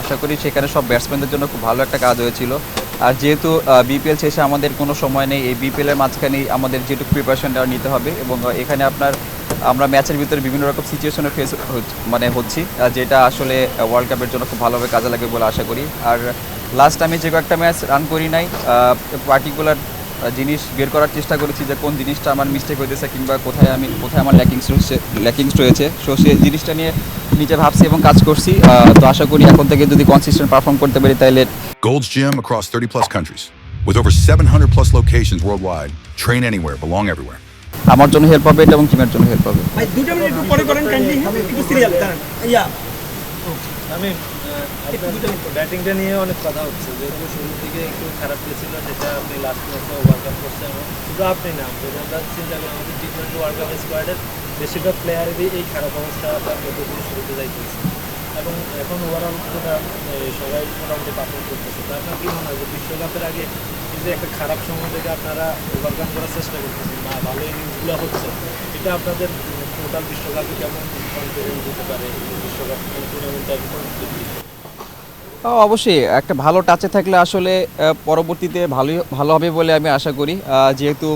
আশা করি সেখানে সব ব্যাটসম্যানদের জন্য খুব ভালো একটা কাজ হয়েছিল। আর যেহেতু বিপিএল শেষে আমাদের কোনো সময় নেই, এই বিপিএলের মাঝখানেই আমাদের যেটুকু প্রিপারেশনটা নিতে হবে এবং এখানে আমরা ম্যাচের ভিতরে বিভিন্ন রকম সিচুয়েশনে ফেস হচ্ছি, যেটা আসলে ওয়ার্ল্ড কাপের জন্য খুব ভালোভাবে কাজে লাগবে বলে আশা করি। আর লাস্ট আমি যে কয়েকটা ম্যাচ রান করি নাই, পার্টিকুলার জিনিস বের করার চেষ্টা করেছি যে কোন জিনিসটা আমার মিস্টেক হয়েছে কিংবা কোথায় আমার ল্যাকিংস রয়েছে। সো সেই জিনিসটা নিয়ে নিজে ভাবছি এবং কাজ করছি। তো আশা করি এখন থেকে যদি কনসিস্টেন্ট পারফর্ম করতে পারি তাহলে Gold's Gym across 30 plus countries. With over 700 plus locations worldwide, train anywhere, belong everywhere. আমার জন্য হেল্প হবে এটা এবং টিমের জন্য হেল্প হবে। ভাই 2 মিনিট একটু পরে করেন কাইন্ডলি, একটু সিরিয়াল দাঁড়ান। ইয়া আমি ব্যাটিংটা নিয়ে অনেক কথা হচ্ছে, যেহেতু শুরুর দিকে একটু খারাপ গেছিল, যেটা আপনি লাস্ট ম্যাচে ওভারকাম করছেন। শুধু আপনি না, যদি আমরা চিন্তা করি আমাদের টি-20 ওয়ার্ল্ড কাপ স্কোয়াডের বেশিরভাগ প্লেয়ারেরই এই খারাপ অবস্থা যতদিন শুরুতে যাইতেছে এবং এখন ওভারঅল যেটা সবাই মোটামুটি পারফর্ম করতেছে। তো আপনার কী মনে হয় যে বিশ্বকাপের আগে এই যে একটা খারাপ সময় থেকে আপনারা ওভারকাম করার চেষ্টা করতেছেন বা ভালো ইনিংসগুলো হচ্ছে, এটা আপনাদের টোটাল বিশ্বকাপে কেমন কনফিডেন্স দিতে পারে, বিশ্বকাপ টুর্নামেন্টটা অবশ্যই একটা ভালো টাচে থাকলে আসলে পরবর্তীতে ভালো হবে বলে আমি আশা করি। যেহেতু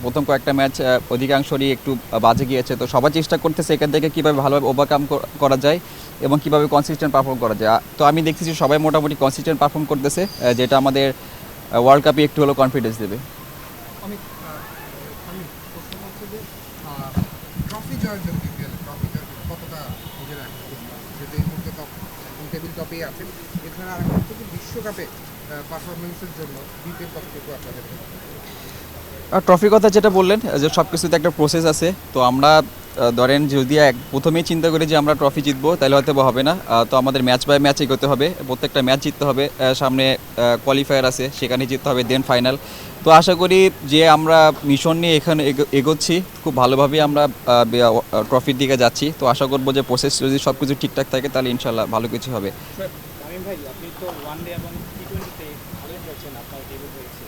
প্রথম কয়েকটা ম্যাচ অধিকাংশরই একটু বাজে গিয়েছে, তো সবাই চেষ্টা করতেছে এখান থেকে কীভাবে ভালোভাবে ওভারকাম করা যায় এবং কীভাবে কনসিস্টেন্ট পারফর্ম করা যায়। তো আমি দেখতেছি সবাই মোটামুটি কনসিস্টেন্ট পারফর্ম করতেছে, যেটা আমাদের ওয়ার্ল্ড কাপে একটু হলেও কনফিডেন্স দেবে। আমি প্রশ্ন হচ্ছে যে ট্রফি জয়ের জন্য ট্রফি জয়ের জন্য কতটা নিজের যেহেতু এই মুহূর্তে টেবিল টপেই আছেন, এখানে আর একটা হচ্ছে যে বিশ্বকাপে পারফরমেন্সের জন্য বিপিএল কতটুকু আপনাদের ট্রফির কথা যেটা বললেন যে সব কিছুতে একটা প্রসেস আছে। তো আমরা ধরেন যদি প্রথমেই চিন্তা করি যে আমরা ট্রফি জিতবো তাহলে হয়তো হবে না। তো আমাদের ম্যাচ বাই ম্যাচ এগোতে হবে, প্রত্যেকটা ম্যাচ জিততে হবে। সামনে কোয়ালিফায়ার আছে, সেখানে জিততে হবে, দেন ফাইনাল। তো আশা করি যে আমরা মিশন নিয়ে এখানে এগোচ্ছি, খুব ভালোভাবেই আমরা ট্রফির দিকে যাচ্ছি। তো আশা করবো যে প্রসেস যদি সব কিছু ঠিকঠাক থাকে তাহলে ইনশাল্লাহ ভালো কিছু হবে। তামিম ভাই, আপনি তো ওয়ানডে এবং টি-20তে ভালোই খেলছেন, আপনার ডেবিউট হয়েছে।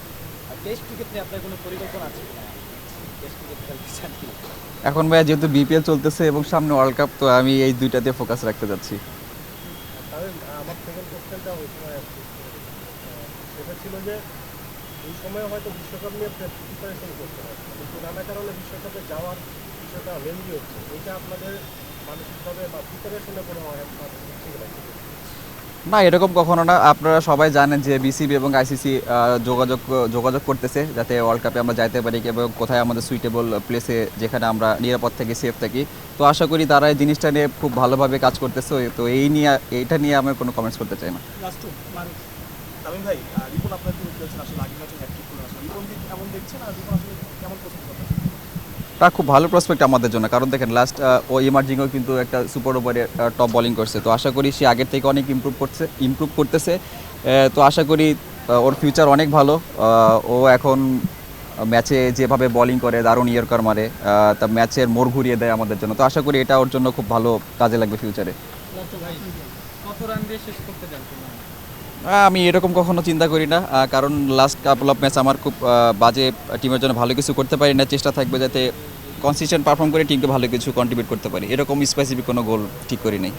আর টেস্ট ক্রিকেটে আপনার কোনো পরিকল্পনা আছে কিনা? টেস্ট ক্রিকেট খেলতে চান কি? এখন ভাইয়া যেহেতু বিপিএল চলতেছে এবং সামনে ওয়ার্ল্ড কাপ, তো আমি এই দুইটাতে ফোকাস রাখতে যাচ্ছি। তবে আমার সেকেন্ড কোশ্চেনটা ওই সময় সেটা ছিল যে এই সময় হয়তো বিশ্বকাপ নিয়ে প্রিপারেশন করতে হয়, কিন্তু নানা কারণে বিশ্বকাপে যাওয়ার বিষয়টা লেন্দি হচ্ছে। এটা আপনাদের মানসিকভাবে বা প্রিপারেশনে কোনো ঠিক আছে? না, এরকম কখনো না। আপনারা সবাই জানেন যে বিসিবি এবং আইসিসি যোগাযোগ করতেছে যাতে ওয়ার্ল্ড কাপে আমরা যাইতে পারি এবং কোথায় আমাদের সুইটেবল প্লেসে, যেখানে আমরা নিরাপদ থাকি, সেফ থাকি। তো আশা করি তারা এই জিনিসটা নিয়ে খুব ভালোভাবে কাজ করতেছে। তো এইটা নিয়ে আমি কোনো কমেন্টস করতে চাই না। লাস্ট টু মানুষ তামিম ভাই, রিপন আপনার কি খেলছেন আসলে আগের ম্যাচে হ্যাটট্রিক করে আসলে রিপন কেমন দেখছেন আর রিপন আসলে কেমন পছন্দ করতেছেন? তা খুব ভালো প্রসপেক্ট আমাদের জন্য, কারণ দেখেন লাস্ট ও ইমার্জিংও কিন্তু একটা সুপার ওভারে টপ বোলিং করছে। তো আশা করি সে আগের থেকে অনেক ইমপ্রুভ করতেছে। তো আশা করি ওর ফিউচার অনেক ভালো। ও এখন ম্যাচে যেভাবে বোলিং করে, দারুণ ইয়র্কার মারে, তা ম্যাচের মোড় ঘুরিয়ে দেয় আমাদের জন্য। তো আশা করি এটা ওর জন্য খুব ভালো কাজে লাগবে ফিউচারে। কত রান দিয়ে শেষ করতে চান? আমি এরকম কখনো চিন্তা করি না, কারণ লাস্ট কাপল অফ ম্যাচ আমার খুব বাজে, টিমের জন্য ভালো কিছু করতে পারি না। চেষ্টা থাকবে যাতে কনসিস্টেন্ট পারফর্ম করে টিমকে ভালো কিছু কন্ট্রিবিউট করতে পারি। এরকম স্পেসিফিক কোনো গোল ঠিক করি নাই।